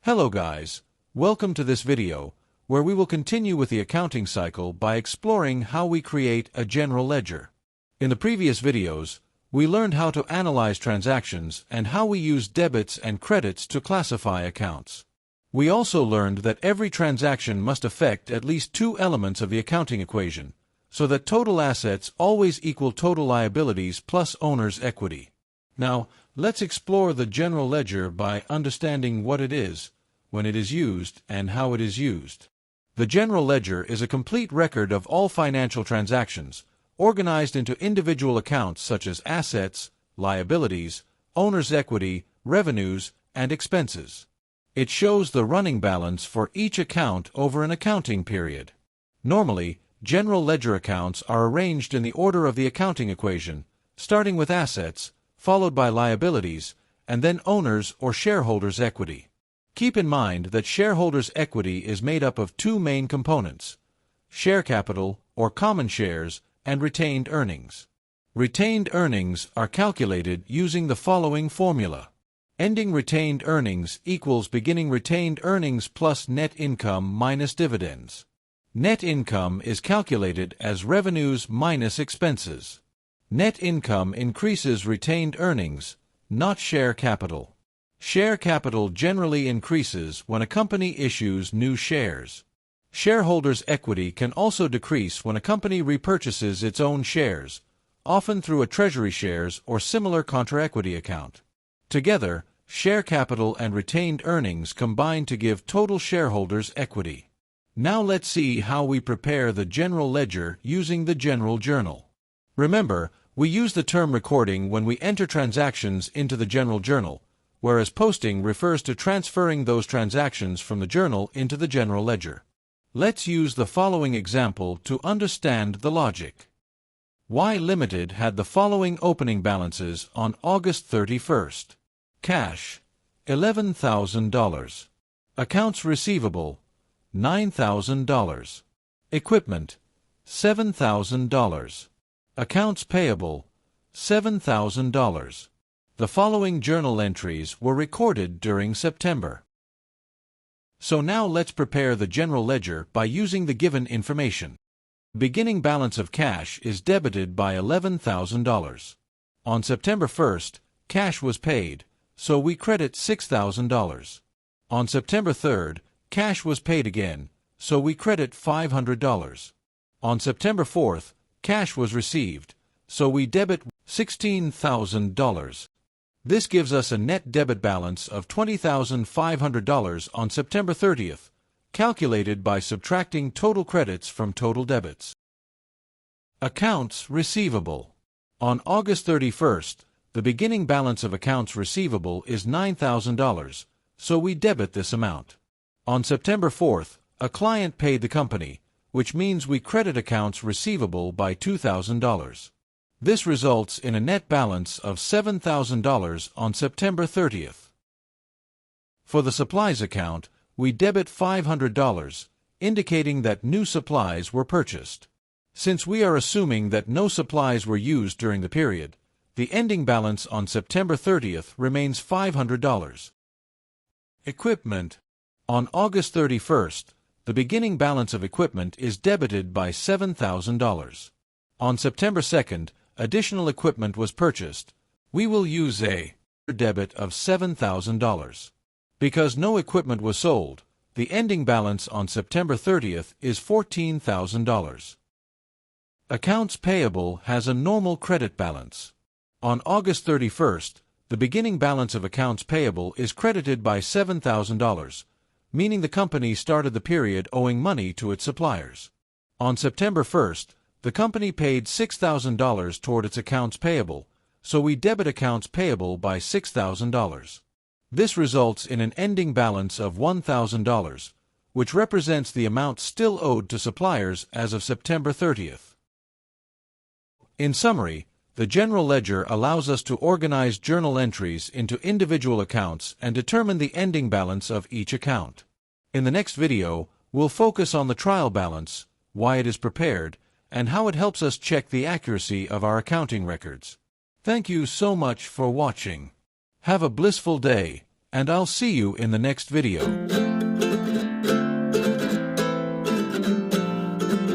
Hello guys, welcome to this video, where we will continue with the accounting cycle by exploring how we create a general ledger. In the previous videos, we learned how to analyze transactions and how we use debits and credits to classify accounts. We also learned that every transaction must affect at least two elements of the accounting equation, so that total assets always equal total liabilities plus owner's equity. Now, let's explore the general ledger by understanding what it is, when it is used, and how it is used. The general ledger is a complete record of all financial transactions, organized into individual accounts such as assets, liabilities, owner's equity, revenues, and expenses. It shows the running balance for each account over an accounting period. Normally, general ledger accounts are arranged in the order of the accounting equation, starting with assets, followed by liabilities, and then owner's or shareholder's equity. Keep in mind that shareholder's equity is made up of two main components: share capital, or common shares, and retained earnings. Retained earnings are calculated using the following formula. Ending retained earnings equals beginning retained earnings plus net income minus dividends. Net income is calculated as revenues minus expenses. Net income increases retained earnings, not share capital. Share capital generally increases when a company issues new shares. Shareholders' equity can also decrease when a company repurchases its own shares, often through a treasury shares or similar contra-equity account. Together, share capital and retained earnings combine to give total shareholders' equity. Now let's see how we prepare the general ledger using the general journal. Remember, we use the term recording when we enter transactions into the general journal, whereas posting refers to transferring those transactions from the journal into the general ledger. Let's use the following example to understand the logic. Y Limited had the following opening balances on August 31st. Cash, $11,000. Accounts receivable, $9,000. Equipment, $7,000. Accounts payable, $7,000. The following journal entries were recorded during September. So now let's prepare the general ledger by using the given information. Beginning balance of cash is debited by $11,000. On September 1st, cash was paid, so we credit $6,000. On September 3rd, cash was paid again, so we credit $500. On September 4th, cash was received, so we debit $16,000. This gives us a net debit balance of $20,500 on September 30th, calculated by subtracting total credits from total debits. Accounts receivable. On August 31st, the beginning balance of accounts receivable is $9,000, so we debit this amount. On September 4th, a client paid the company, which means we credit accounts receivable by $2,000. This results in a net balance of $7,000 on September 30th. For the supplies account, we debit $500, indicating that new supplies were purchased. Since we are assuming that no supplies were used during the period, the ending balance on September 30th remains $500. Equipment. On August 31st, the beginning balance of equipment is debited by $7,000. On September 2nd, additional equipment was purchased. We will use a debit of $7,000. Because no equipment was sold, the ending balance on September 30th is $14,000. Accounts payable has a normal credit balance. On August 31st, the beginning balance of accounts payable is credited by $7,000, meaning the company started the period owing money to its suppliers. On September 1st, the company paid $6,000 toward its accounts payable, so we debit accounts payable by $6,000. This results in an ending balance of $1,000, which represents the amount still owed to suppliers as of September 30th. In summary, the general ledger allows us to organize journal entries into individual accounts and determine the ending balance of each account. In the next video, we'll focus on the trial balance, why it is prepared, and how it helps us check the accuracy of our accounting records. Thank you so much for watching. Have a blissful day, and I'll see you in the next video.